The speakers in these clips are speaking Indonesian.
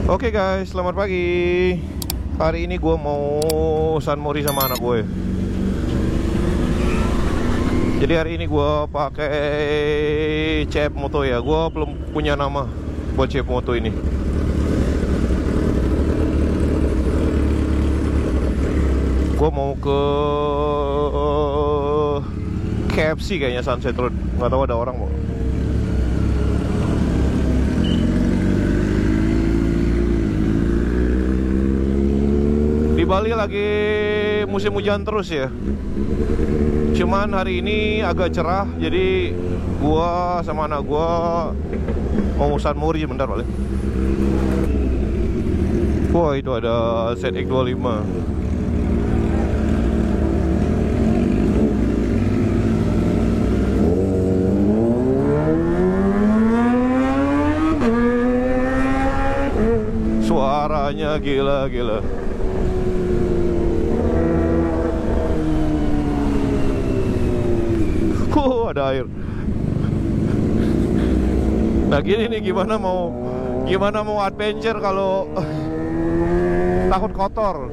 Oke guys, selamat pagi. Hari ini gue mau San Mori sama anak gue. Jadi hari ini gue pakai CF Moto ya. Gue belum punya nama buat CF Moto ini. Gue mau ke KFC kayaknya, Sunset Road. Nggak tahu ada orang mau. Di Bali lagi musim hujan terus ya. Cuman hari ini agak cerah, jadi gua sama anak gua mau San Mori bentar paling. Wah, itu ada ZX25. Suaranya gila-gila. Ada air. Nah gini nih, gimana mau adventure kalau takut kotor.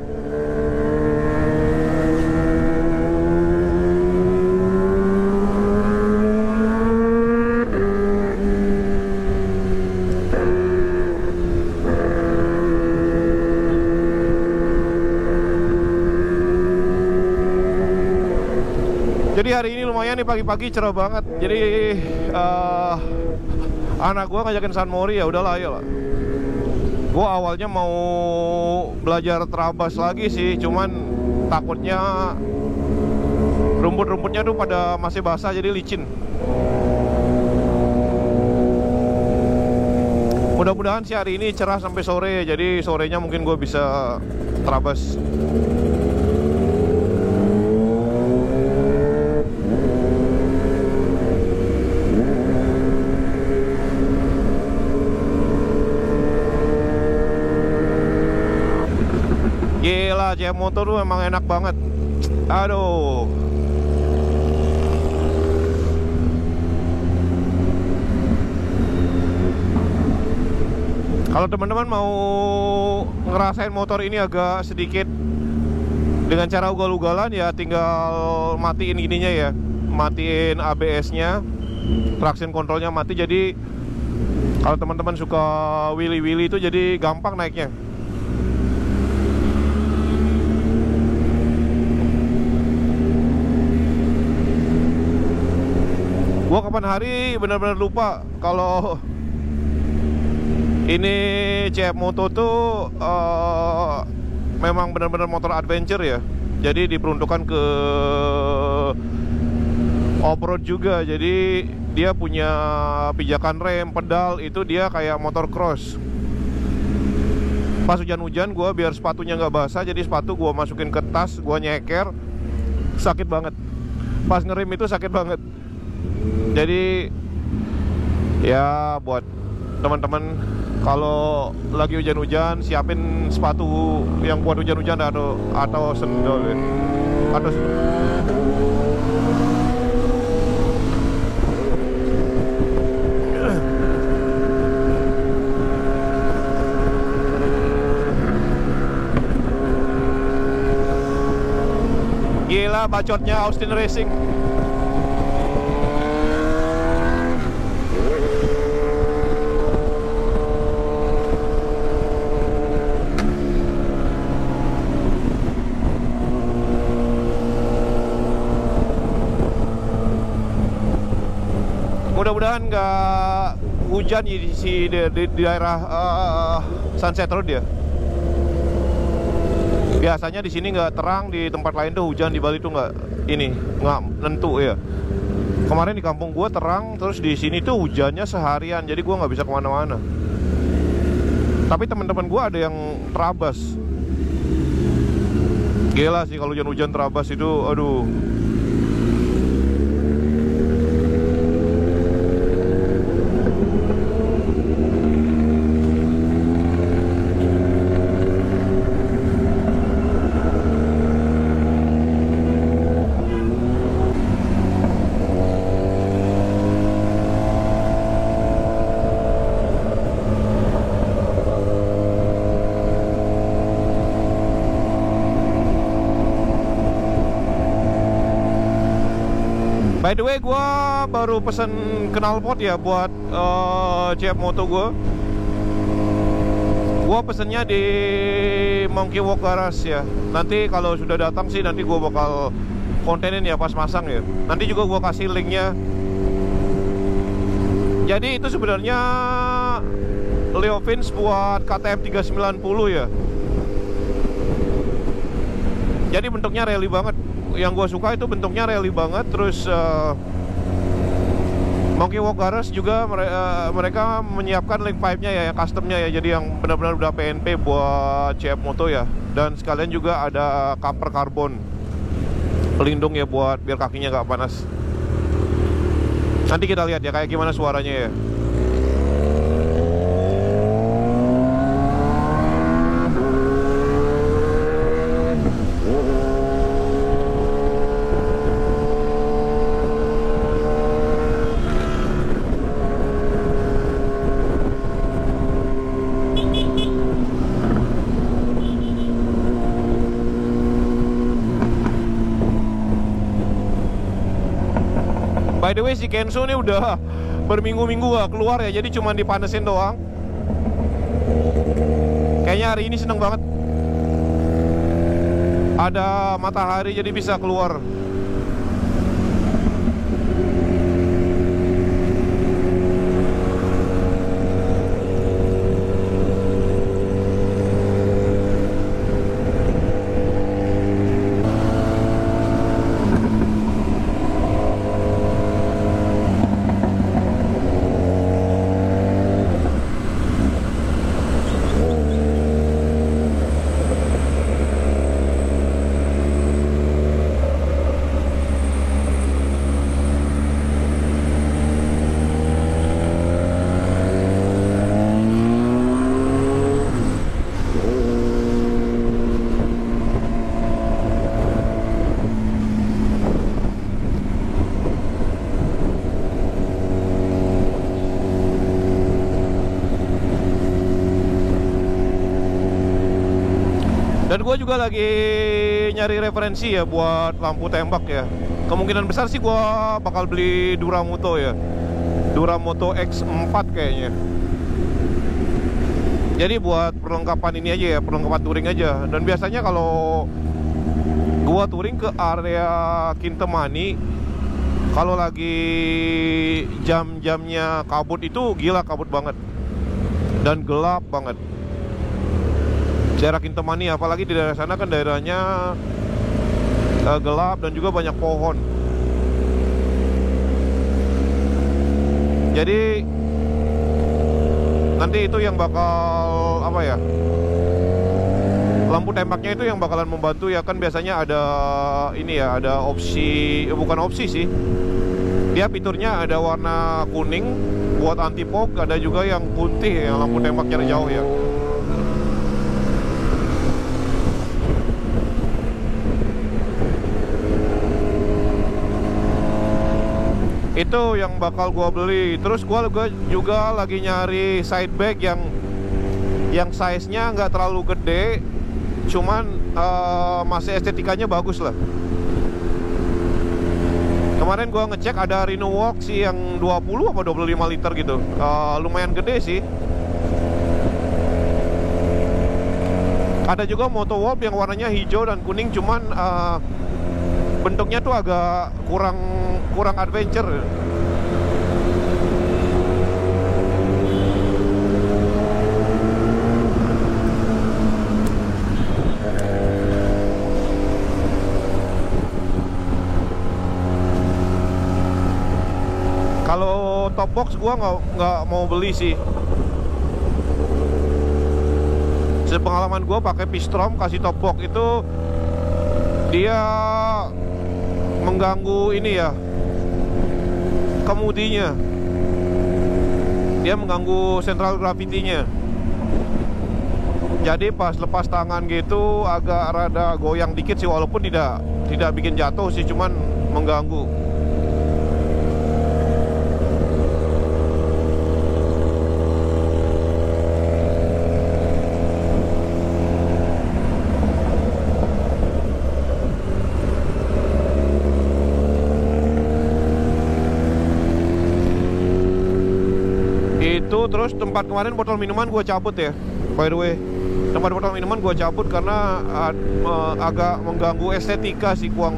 Jadi hari ini lumayan nih, pagi-pagi cerah banget. Jadi anak gue ngajakin San Mori, ya udahlah ayo lah. Gue awalnya mau belajar terabas lagi sih, cuman takutnya rumput-rumputnya tuh pada masih basah jadi licin. Mudah-mudahan sih hari ini cerah sampai sore, jadi sorenya mungkin gue bisa terabas. Gila, CF Moto tuh emang enak banget. Aduh. Kalau teman-teman mau ngerasain motor ini agak sedikit dengan cara ugal-ugalan, ya tinggal matiin ininya ya. Matiin ABS-nya, traction controlnya mati. Jadi kalau teman-teman suka wheelie-wheelie itu jadi gampang naiknya. Gua kapan hari benar-benar lupa kalau ini CF Moto tuh memang benar-benar motor adventure ya. Jadi diperuntukkan ke off-road juga. Jadi dia punya pijakan rem, pedal, itu dia kayak motor cross. Pas hujan-hujan gua biar sepatunya nggak basah, jadi sepatu gua masukin ke tas, gua nyeker, sakit banget. Pas ngerem itu sakit banget. Jadi ya buat teman-teman kalau lagi hujan-hujan, siapin sepatu yang buat hujan-hujan atau sendal ya. Atau gila bacotnya Austin Racing. Mudah-mudahan nggak hujan di daerah Sunset Road ya. Biasanya di sini nggak terang, di tempat lain tuh hujan. Di Bali tuh nggak nentu ya. Kemarin di kampung gua terang, terus di sini tuh hujannya seharian. Jadi gua nggak bisa kemana-mana. Tapi teman-teman gua ada yang terabas. Gila sih kalau hujan-hujan terabas itu, aduh. By the way, gue baru pesen knalpot ya buat CF Moto gue. Gue pesennya di Monkey Walk Garage ya. Nanti kalau sudah datang sih nanti gue bakal kontenin ya pas masang ya. Nanti juga gue kasih linknya. Jadi itu sebenarnya Leo Fins buat KTM 390 ya. Jadi bentuknya rally banget. Yang gue suka itu bentuknya rally banget. Terus Monkey Walk Garage juga mereka menyiapkan link pipe-nya ya, yang customnya ya. Jadi yang benar-benar udah PNP buat CF Moto ya. Dan sekalian juga ada cover karbon pelindung ya buat biar kakinya nggak panas. Nanti kita lihat ya kayak gimana suaranya ya. By the way, si Kenzo ini udah berminggu-minggu gak keluar ya. Jadi cuma dipanesin doang. Kayaknya hari ini seneng banget ada matahari jadi bisa keluar. Dan gue juga lagi nyari referensi ya buat lampu tembak ya. Kemungkinan besar sih gue bakal beli Duramoto ya, Duramoto X4 kayaknya. Jadi buat perlengkapan ini aja ya, perlengkapan touring aja. Dan biasanya kalau gue touring ke area Kintamani, kalau lagi jam-jamnya kabut itu gila kabut banget dan gelap banget. Daerah Kintamani, apalagi di daerah sana kan daerahnya gelap dan juga banyak pohon. Jadi nanti itu yang bakal apa ya, lampu tembaknya itu yang bakalan membantu ya. Kan biasanya ada ini ya, ada opsi, bukan opsi sih, dia fiturnya ada warna kuning buat anti fog, ada juga yang putih yang lampu tembak jarak jauh ya. Itu yang bakal gua beli. Terus gua juga lagi nyari side bag yang size-nya nggak terlalu gede, cuman masih estetikanya bagus lah. Kemarin gua ngecek ada Rhino Walk sih yang 20 apa 25 liter gitu. Lumayan gede sih. Ada juga Moto Wolf yang warnanya hijau dan kuning, cuman bentuknya tuh agak kurang adventure. Kalau top box gua nggak mau beli sih. Sepengalaman gua pakai Pistrom kasih top box itu dia mengganggu ini ya, kemudinya dia mengganggu central gravity-nya. Jadi pas lepas tangan gitu agak rada goyang dikit sih, walaupun tidak bikin jatuh sih, cuman mengganggu. Itu terus tempat kemarin botol minuman gue cabut ya. By the way, tempat botol minuman gue cabut karena agak mengganggu estetika sih Kuang.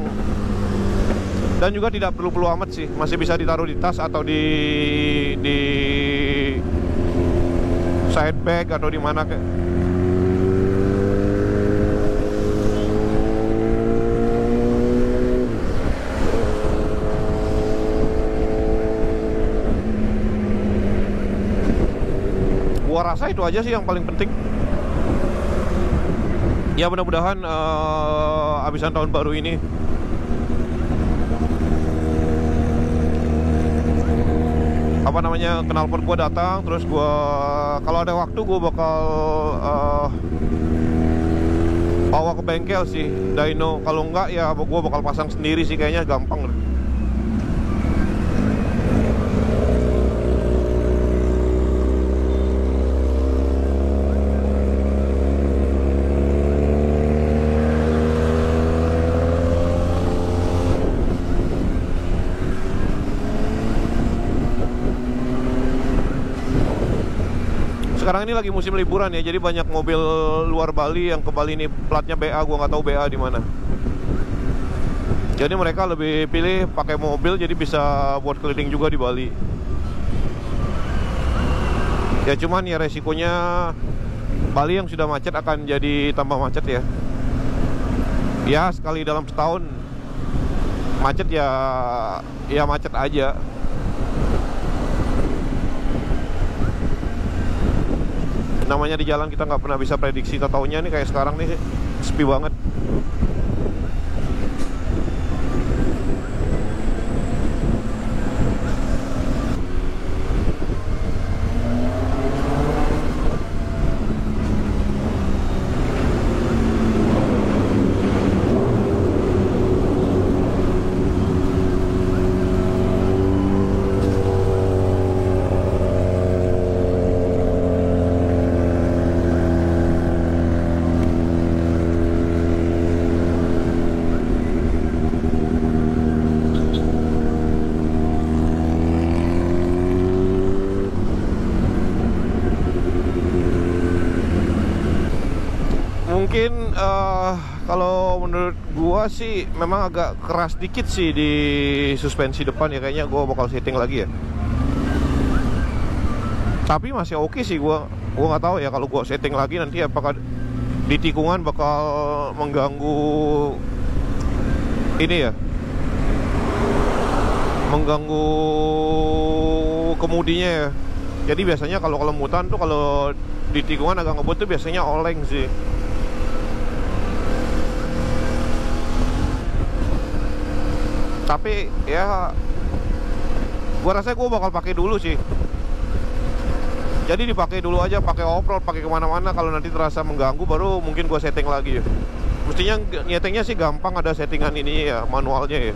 Dan juga tidak perlu amat sih, masih bisa ditaruh di tas atau di side bag atau di mana kayak. Gua rasa itu aja sih yang paling penting. Ya mudah-mudahan abisan tahun baru ini apa namanya, knalpot gue datang, terus gue kalau ada waktu gue bakal bawa ke bengkel sih dyno. Kalau enggak ya gue bakal pasang sendiri sih, kayaknya gampang. Sekarang ini lagi musim liburan ya, jadi banyak mobil luar Bali yang ke Bali ini platnya BA, gua nggak tahu BA di mana. Jadi mereka lebih pilih pakai mobil, jadi bisa buat keliling juga di Bali. Ya cuman ya resikonya Bali yang sudah macet akan jadi tambah macet ya. Ya sekali dalam setahun macet ya macet aja. Namanya di jalan kita nggak pernah bisa prediksi. Taunya nih kayak sekarang nih sepi banget. Mungkin kalau menurut gua sih memang agak keras dikit sih di suspensi depan ya, kayaknya gua bakal setting lagi ya. Tapi masih oke sih, gua nggak tahu ya kalau gua setting lagi nanti apakah di tikungan bakal mengganggu ini ya, mengganggu kemudinya ya. Jadi biasanya kalau kelembutan tuh kalau di tikungan agak ngebut tuh biasanya oleng sih. Tapi ya gua rasa gua bakal pakai dulu sih. Jadi dipakai dulu aja, pakai off-road, pakai kemana-mana. Kalau nanti terasa mengganggu baru mungkin gua setting lagi ya. Mestinya nyetingnya sih gampang, ada settingan ini ya, manualnya ya.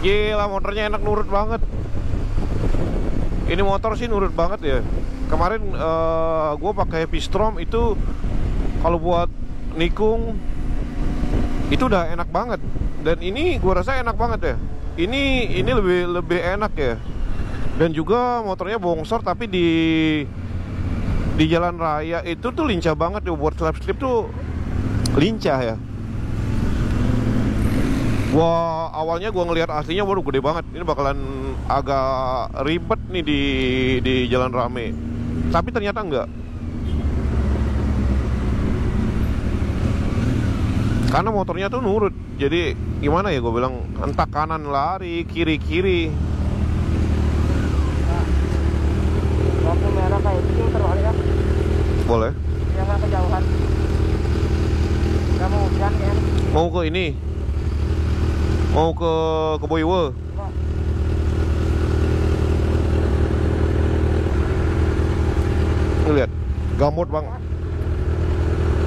Gila, motornya enak, nurut banget. Ini motor sih nurut banget ya. Kemarin gue pakai Pistrom itu kalau buat nikung itu udah enak banget. Dan ini gue rasa enak banget ya. Ini lebih enak ya. Dan juga motornya bongsor tapi di jalan raya itu tuh lincah banget ya. Buat slip tuh lincah ya. Awalnya gua ngelihat aslinya waduh gede banget. Ini bakalan agak ribet nih di jalan rame. Tapi ternyata enggak. Karena motornya tuh nurut. Jadi gimana ya, gue bilang entah kanan lari, kiri. Lampu merah kayak itu terus ya. Boleh. Yang nggak kejauhan. Nggak mau hujan kan? Mau ke ini. Mau ke Boywe. Lihat, gamut bang.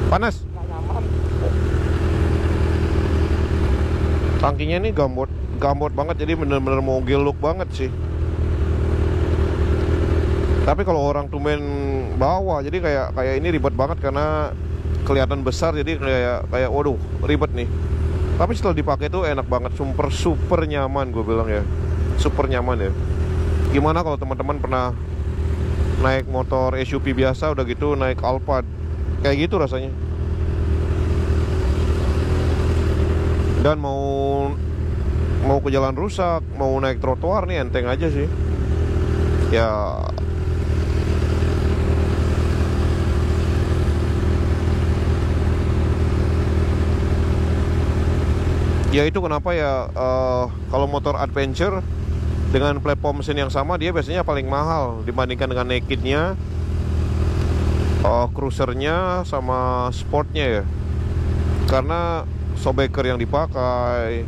Panas. Tangkinya ini gambot banget, jadi bener-bener mobil look banget sih. Tapi kalau orang tumben bawa, jadi kayak ini ribet banget karena kelihatan besar, jadi kayak waduh ribet nih. Tapi setelah dipakai tuh enak banget, super nyaman gue bilang ya, super nyaman ya. Gimana kalau teman-teman pernah naik motor SUV biasa, udah gitu naik Alphard, kayak gitu rasanya. Dan mau ke jalan rusak, mau naik trotoar nih enteng aja sih. Ya itu kenapa ya kalau motor adventure dengan platform mesin yang sama, dia biasanya paling mahal dibandingkan dengan nakednya, cruisernya sama sportnya ya. Karena shockbreaker yang dipakai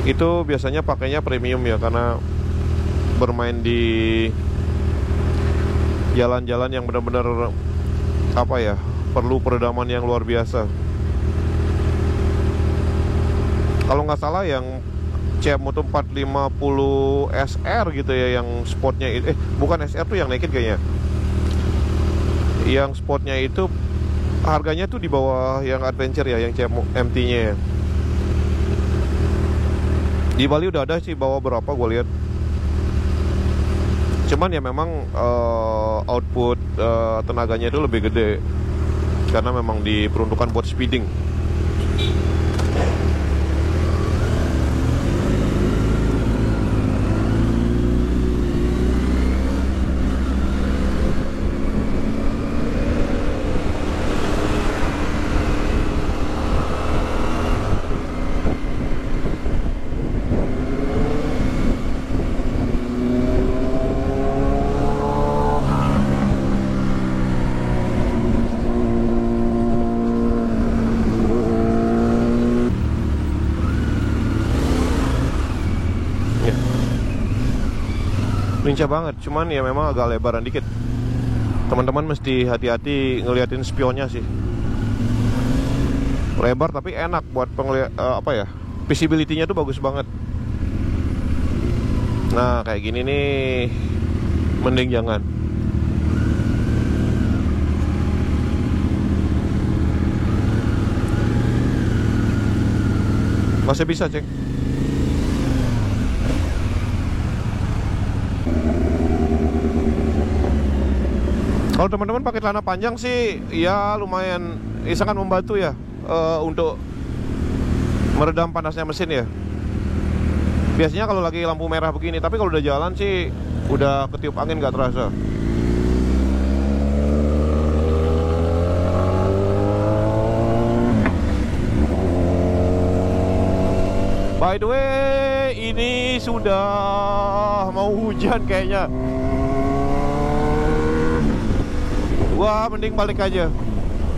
itu biasanya pakainya premium ya, karena bermain di jalan-jalan yang benar-benar apa ya, perlu peredaman yang luar biasa. Kalau nggak salah yang CF Moto 450 SR gitu ya, yang sportnya bukan SR tuh yang naked kayaknya. Yang sportnya itu harganya tuh di bawah yang adventure ya, yang CF MT-nya ya. Di Bali udah ada sih, bawa berapa gue lihat. Cuman ya memang output tenaganya itu lebih gede, karena memang diperuntukkan buat speeding. Lincah banget, cuman ya memang agak lebaran dikit. Teman-teman mesti hati-hati ngeliatin spionnya sih. Lebar tapi enak buat visibility-nya tuh bagus banget. Nah kayak gini nih mending jangan. Masih bisa cek. Kalau teman-teman pakai celana panjang sih ya lumayan, sangat membantu ya untuk meredam panasnya mesin ya. Biasanya kalau lagi lampu merah begini, tapi kalau udah jalan sih udah ketiup angin gak terasa. By the way, ini sudah mau hujan kayaknya. Gua mending balik aja.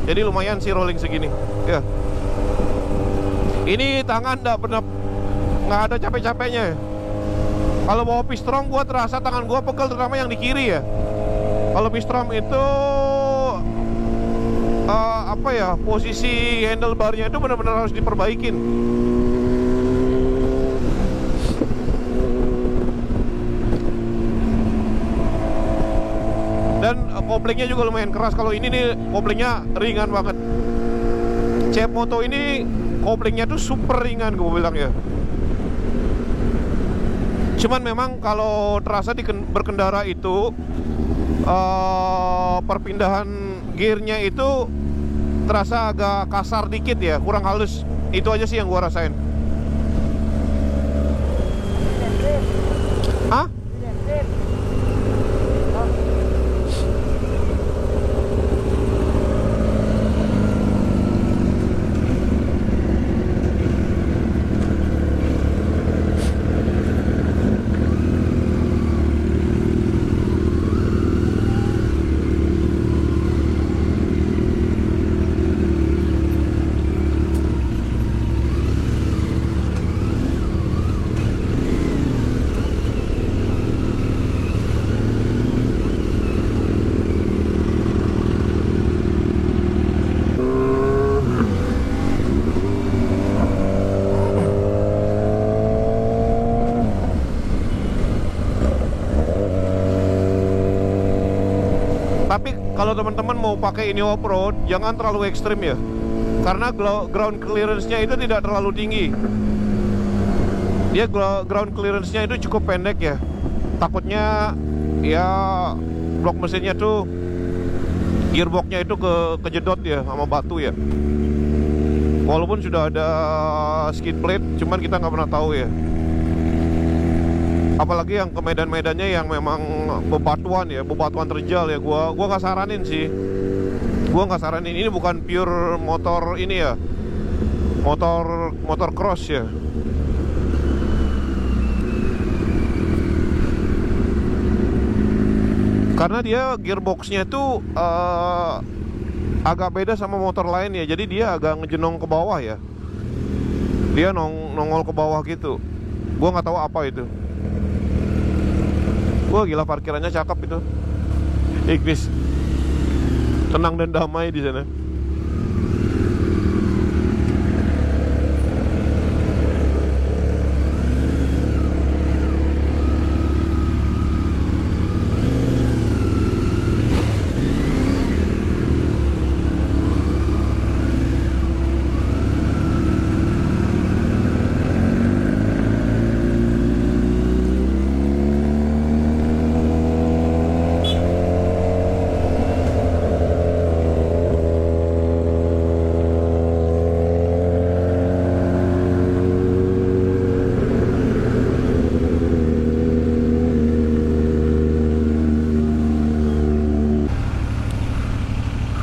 Jadi lumayan sih rolling segini. Ya. Ini tangan nggak ada capek-capeknya. Kalau bawa pistrom gua terasa tangan gua pegel, terutama yang di kiri ya. Kalau pistrom itu posisi handlebarnya itu benar-benar harus diperbaikin. Dan koplingnya juga lumayan keras. Kalau ini nih koplingnya ringan banget. CF Moto ini koplingnya tuh super ringan gue bilang ya. Cuman memang kalau terasa berkendara itu perpindahan gearnya itu terasa agak kasar dikit ya, kurang halus. Itu aja sih yang gue rasain. Hah? kalau teman-teman mau pakai ini off-road, jangan terlalu ekstrim ya. Karena ground clearance-nya itu tidak terlalu tinggi. Dia ground clearance-nya itu cukup pendek ya. Takutnya ya blok mesinnya tuh, gearbox-nya itu kejedot ya sama batu ya. Walaupun sudah ada skid plate, cuman kita nggak pernah tahu ya. Apalagi yang ke medan-medannya yang memang bebatuan ya, bebatuan terjal ya. Gua nggak saranin sih. Gua nggak saranin. Ini bukan pure motor ini ya, motor cross ya. Karena dia gearboxnya itu agak beda sama motor lain ya. Jadi dia agak ngejenong ke bawah ya. Dia nongol ke bawah gitu. Gua nggak tahu apa itu. Wah gila, parkirannya cakep itu. Ignis tenang dan damai di sana.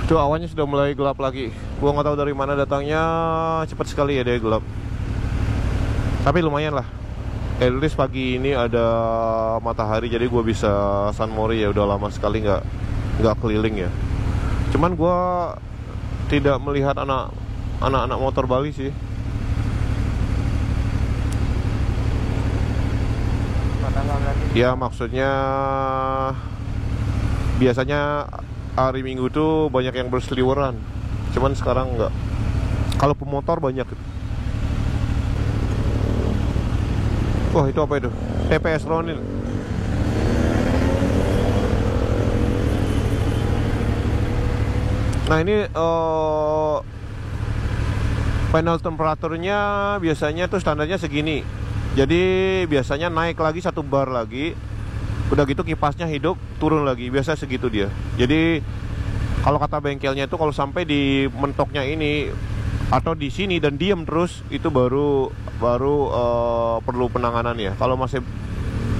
Tuh awannya sudah mulai gelap lagi. Gua nggak tahu dari mana datangnya, cepat sekali ya dia gelap. Tapi lumayan lah. At least pagi ini ada matahari, jadi gua bisa San Mori ya. Udah lama sekali nggak keliling ya. Cuman gua tidak melihat anak-anak motor Bali sih. Ya maksudnya biasanya hari Minggu tuh banyak yang berseliweran. Cuman sekarang enggak. Kalau pemotor banyak. Wah itu apa itu? TPS Ronin. Nah ini panel temperaturnya biasanya tuh standarnya segini. Jadi biasanya naik lagi 1 bar lagi. Udah gitu kipasnya hidup, turun lagi. Biasa segitu dia. Jadi kalau kata bengkelnya itu kalau sampai di mentoknya ini atau di sini dan diem terus, itu baru perlu penanganan ya. Kalau masih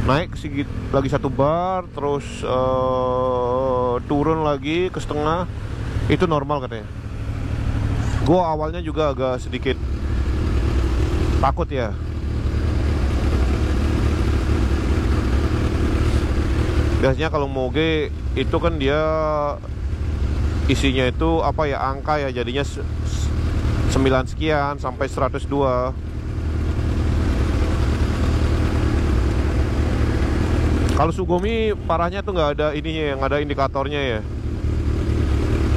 naik lagi 1 bar terus turun lagi ke setengah, itu normal katanya. Gue awalnya juga agak sedikit takut ya. Biasanya kalau moge itu kan dia isinya itu apa ya, angka ya, jadinya 9 sekian sampai 102. Kalau Sugomi parahnya tuh nggak ada ininya, nggak ada indikatornya ya.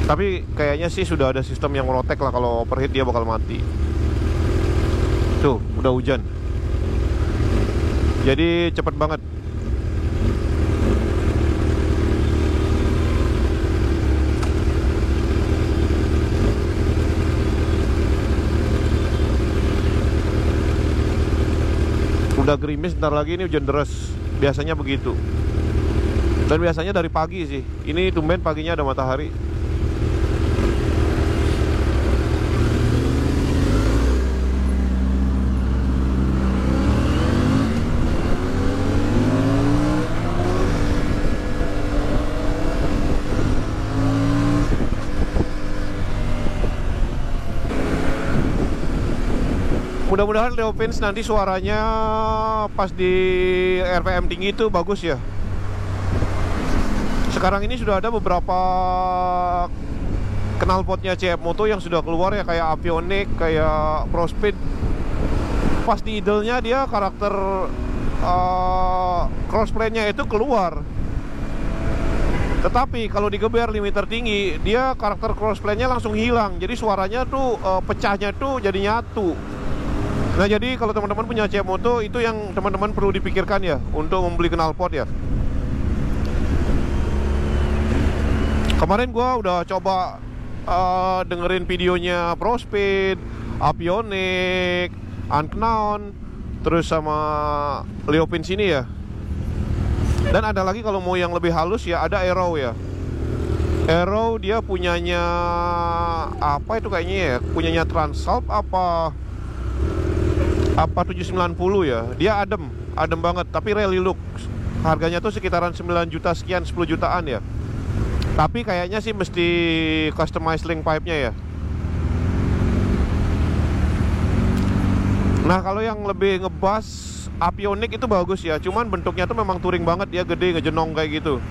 Tapi kayaknya sih sudah ada sistem yang ngerotek lah, kalau overheat dia bakal mati. Tuh udah hujan, jadi cepet banget. Udah gerimis, ntar lagi ini hujan deras. Biasanya begitu. Dan biasanya dari pagi sih. Ini tumben paginya ada matahari. Mudah-mudahan Leo Pins nanti suaranya pas di RPM tinggi itu bagus ya. Sekarang ini sudah ada beberapa knalpotnya CF Moto yang sudah keluar ya, kayak Avionics, kayak ProSpeed. Pas di idle-nya dia karakter crossplane-nya itu keluar. Tetapi kalau digeber limiter tinggi, dia karakter crossplane-nya langsung hilang. Jadi suaranya tuh pecahnya tuh jadi nyatu. Nah jadi kalau teman-teman punya CF Moto, itu yang teman-teman perlu dipikirkan ya untuk membeli knalpot ya. Kemarin gue udah coba dengerin videonya Prospeed, Avionics, Unknown, terus sama Leopin sini ya. Dan ada lagi kalau mau yang lebih halus ya, ada Arrow ya. Arrow dia punyanya apa itu kayaknya ya, punyanya Transalp apa 790 ya. Dia adem banget, tapi rally look. Harganya tuh sekitaran 9 juta sekian, 10 jutaan ya. Tapi kayaknya sih mesti customize link pipe-nya ya. Nah kalau yang lebih ngebas, Avionics itu bagus ya. Cuman bentuknya tuh memang touring banget, dia gede, ngejenong kayak gitu.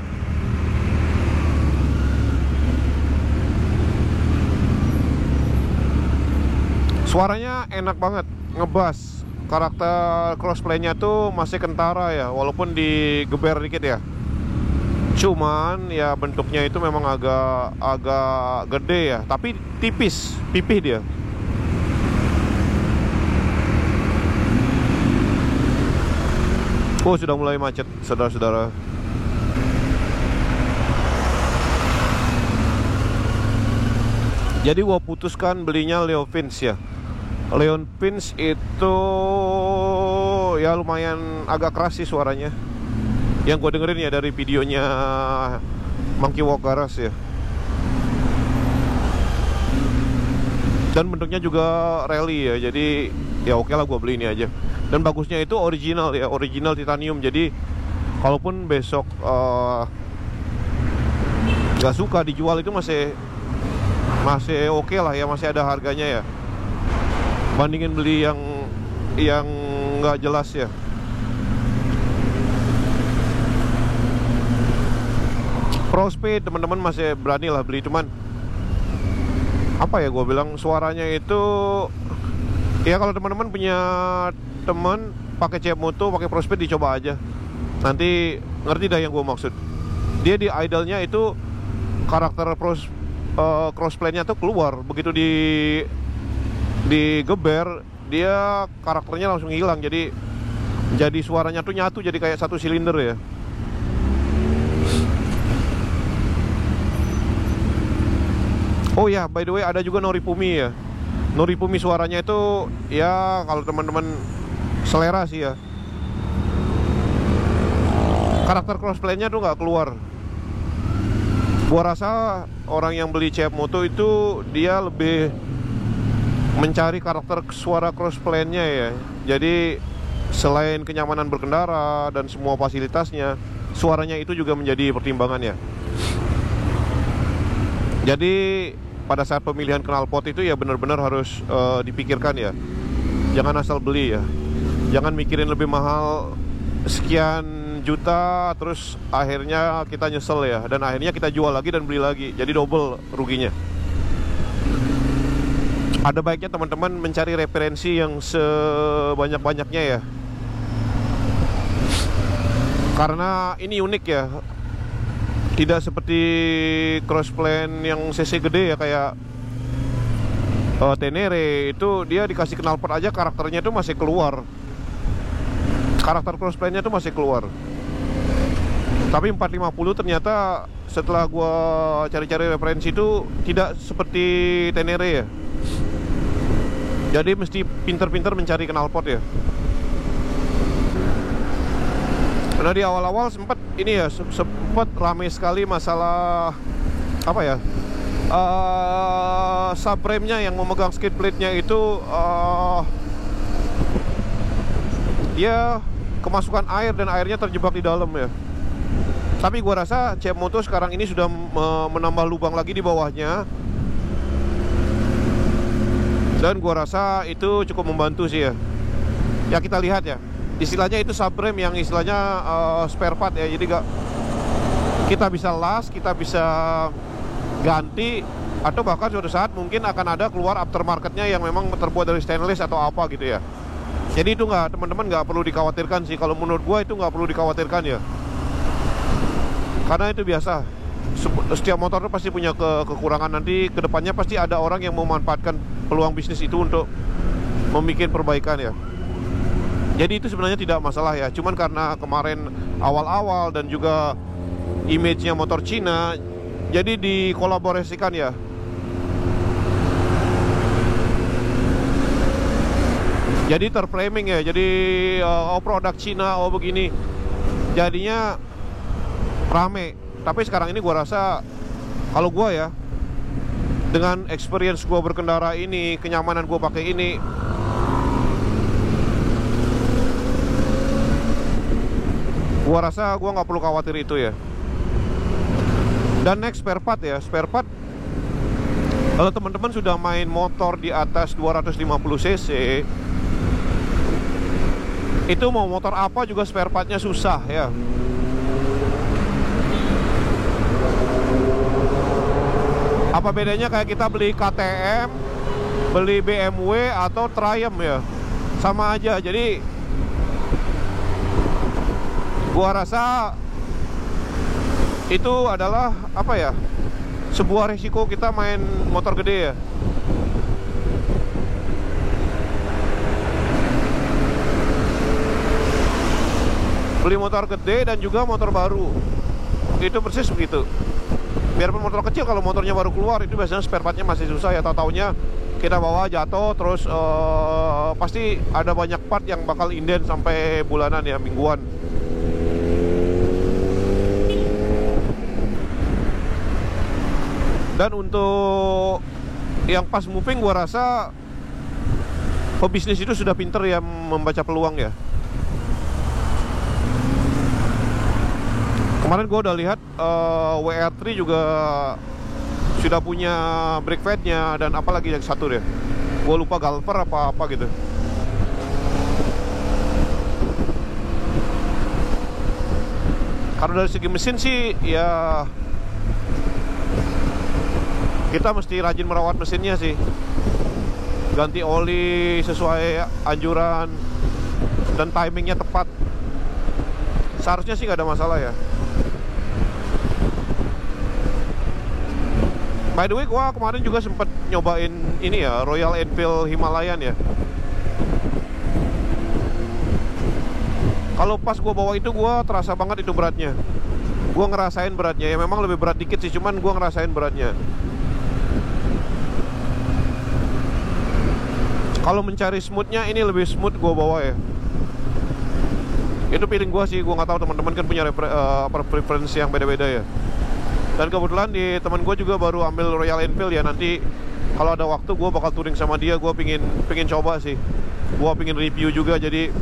Suaranya enak banget, ngebas. Karakter crossplay-nya tuh masih kentara ya, walaupun digeber dikit ya. Cuman ya bentuknya itu memang agak gede ya, tapi tipis, pipih dia. Oh, sudah mulai macet, saudara-saudara. Jadi gua putuskan belinya Leopins ya. Leopins itu ya lumayan agak keras sih suaranya. Yang gue dengerin ya dari videonya Monkey Walk Garage ya. Dan bentuknya juga rally ya. Jadi ya oke lah gue beli ini aja. Dan bagusnya itu original ya, original titanium. Jadi kalaupun besok gak suka dijual itu masih oke lah ya, masih ada harganya ya. Bandingin beli yang nggak jelas ya. Prospeed teman-teman masih berani lah beli, cuman apa ya gue bilang, suaranya itu ya kalau teman-teman punya teman pakai CF Moto, pakai Prospeed, dicoba aja. Nanti ngerti dah yang gue maksud. Dia di idle-nya itu karakter crossplay-nya tuh keluar. Begitu digeber, dia karakternya langsung hilang. Jadi suaranya tuh nyatu, jadi kayak satu silinder ya. Oh ya, by the way ada juga Noripumi ya. Noripumi suaranya itu ya kalau teman-teman selera sih ya. Karakter crossplay-nya tuh nggak keluar. Gua rasa orang yang beli CF Moto itu dia lebih mencari karakter suara crossplay-nya ya. Jadi selain kenyamanan berkendara dan semua fasilitasnya, suaranya itu juga menjadi pertimbangan ya. Jadi pada saat pemilihan knalpot itu ya benar-benar harus dipikirkan ya. Jangan asal beli ya. Jangan mikirin lebih mahal sekian juta terus akhirnya kita nyesel ya, dan akhirnya kita jual lagi dan beli lagi. Jadi double ruginya. Ada baiknya teman-teman mencari referensi yang sebanyak-banyaknya ya. Karena ini unik ya. Tidak seperti crossplane yang cc gede ya, kayak Tenere itu dia dikasih knalpot aja karakternya itu masih keluar. Karakter crossplane-nya itu masih keluar. Tapi 450 ternyata setelah gua cari-cari referensi itu tidak seperti Tenere ya. Jadi mesti pinter-pinter mencari knalpot ya. Karena di awal-awal sempat ini ya, sempat ramai sekali masalah apa ya, subframe-nya yang memegang skid plate-nya itu dia kemasukan air dan airnya terjebak di dalam ya. Tapi gua rasa CF Moto sekarang ini sudah menambah lubang lagi di bawahnya. Dan gua rasa itu cukup membantu sih ya. Ya kita lihat ya. Istilahnya itu subframe yang istilahnya spare part ya. Jadi kita bisa las, kita bisa ganti, atau bahkan suatu saat mungkin akan ada keluar aftermarketnya yang memang terbuat dari stainless atau apa gitu ya. Jadi itu teman-teman nggak perlu dikhawatirkan sih. Kalau menurut gua itu nggak perlu dikhawatirkan ya. Karena itu biasa. Setiap motor itu pasti punya kekurangan. Nanti kedepannya pasti ada orang yang memanfaatkan peluang bisnis itu untuk membuat perbaikan ya. Jadi itu sebenarnya tidak masalah ya. Cuman karena kemarin awal-awal dan juga image-nya motor Cina, Jadi dikolaborasikan ya. Jadi terframing ya. Jadi produk Cina, begini. Jadinya rame. Tapi sekarang ini gua rasa, kalau gua ya, dengan experience gua berkendara ini, kenyamanan gua pakai ini, gua rasa gua nggak perlu khawatir itu ya. Dan next, spare part ya. Spare part, kalau teman-teman sudah main motor di atas 250 cc, itu mau motor apa juga spare partnya susah ya. Apa bedanya kayak kita beli KTM, beli BMW atau Triumph ya, sama aja. Jadi gua rasa itu adalah apa ya, sebuah resiko kita main motor gede ya. Beli motor gede dan juga motor baru, itu persis begitu. Biarpun motor kecil, kalau motornya baru keluar itu biasanya spare partnya masih susah ya. Tahu-taunya kita bawa jatuh, terus pasti ada banyak part yang bakal inden sampai bulanan ya, mingguan. Dan untuk yang pas moving, gua rasa pebisnis itu sudah pinter ya membaca peluang ya. Kemarin gue udah lihat WR3 juga sudah punya brake pad-nya, dan apalagi yang satu deh, gue lupa, galver apa gitu. Karena dari segi mesin sih ya, kita mesti rajin merawat mesinnya sih, ganti oli sesuai anjuran dan timingnya tepat. Seharusnya sih nggak ada masalah ya. By the way, gua kemarin juga sempat nyobain ini ya, Royal Enfield Himalayan ya. Kalau pas gua bawa itu, gua terasa banget itu beratnya. Gua ngerasain beratnya ya, memang lebih berat dikit sih, cuman gua ngerasain beratnya. Kalau mencari smoothnya, ini lebih smooth gua bawa ya. Itu feeling gua sih, gua nggak tahu teman-teman kan punya preferensi yang beda-beda ya. Dan kebetulan di teman gue juga baru ambil Royal Enfield ya. Nanti kalau ada waktu gue bakal touring sama dia. Gue pingin coba sih. Gue pingin review juga. Jadi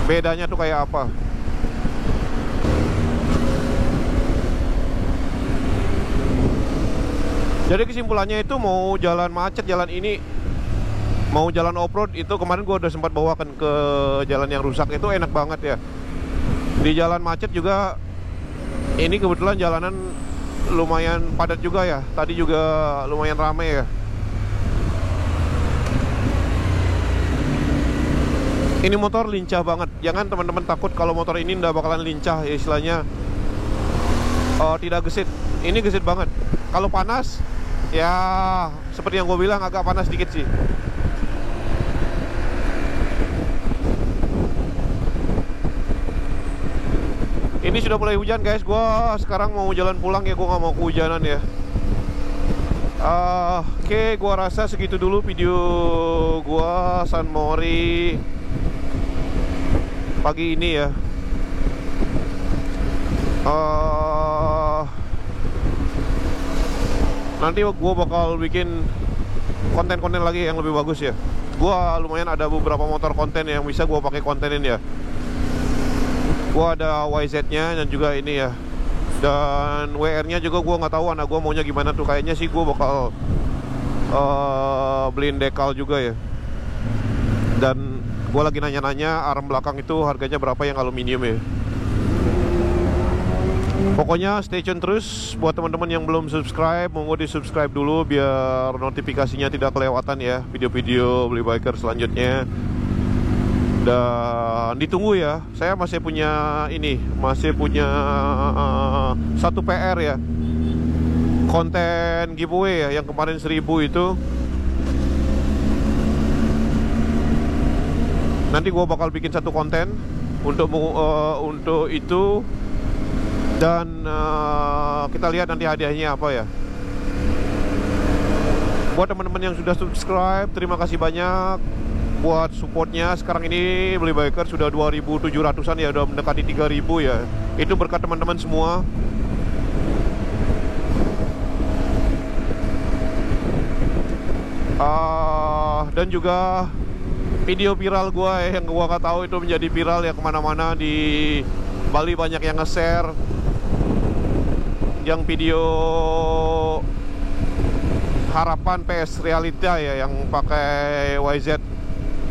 bedanya tuh kayak apa. Jadi kesimpulannya itu, mau jalan macet, jalan ini, mau jalan off-road, itu kemarin gue udah sempat bawakan ke jalan yang rusak. Itu enak banget ya. Di jalan macet juga, ini kebetulan jalanan lumayan padat juga ya. Tadi juga lumayan ramai ya. Ini motor lincah banget. Jangan teman-teman takut kalau motor ini nggak bakalan lincah ya, istilahnya tidak gesit. Ini gesit banget. Kalau panas ya, seperti yang gue bilang, agak panas dikit sih. Ini sudah mulai hujan guys. Gua sekarang mau jalan pulang ya. Gua nggak mau kehujanan ya. Oke, gua rasa segitu dulu video gua San Mori pagi ini ya. Nanti gua bakal bikin konten-konten lagi yang lebih bagus ya. Gua lumayan ada beberapa motor konten yang bisa gua pakai kontenin ya. Gua ada YZ-nya dan juga ini ya. Dan WR-nya juga gua nggak tahu anak gua maunya gimana tuh. Kayaknya sih gua bakal beliin dekal juga ya. Dan gua lagi nanya-nanya arm belakang itu harganya berapa yang aluminium ya. Pokoknya stay tune terus. Buat teman-teman yang belum subscribe, monggo di subscribe dulu biar notifikasinya tidak kelewatan ya video-video beli biker selanjutnya. Dan ditunggu ya. Saya masih punya ini, masih punya satu PR ya, konten giveaway ya, yang kemarin 1000 itu. Nanti gue bakal bikin satu konten untuk itu. Dan kita lihat nanti hadiahnya apa ya. Buat teman-teman yang sudah subscribe, terima kasih banyak buat supportnya. Sekarang ini Beli Biker sudah 2.700-an ya, udah mendekati 3.000 ya. Itu berkat teman-teman semua. Dan juga video viral gue yang gue gak tahu itu menjadi viral ya, kemana-mana di Bali banyak yang nge-share yang video harapan PS Realita ya, yang pakai YZ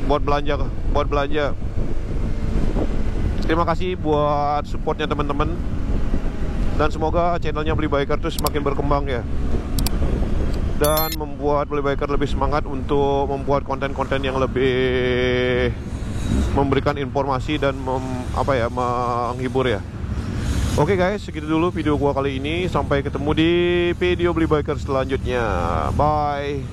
buat belanja. Terima kasih buat supportnya teman-teman, dan semoga channelnya Beli Biker itu semakin berkembang ya, dan membuat Beli Biker lebih semangat untuk membuat konten-konten yang lebih memberikan informasi dan menghibur ya. Oke guys, segitu dulu video gua kali ini. Sampai ketemu di video Beli Biker selanjutnya. Bye.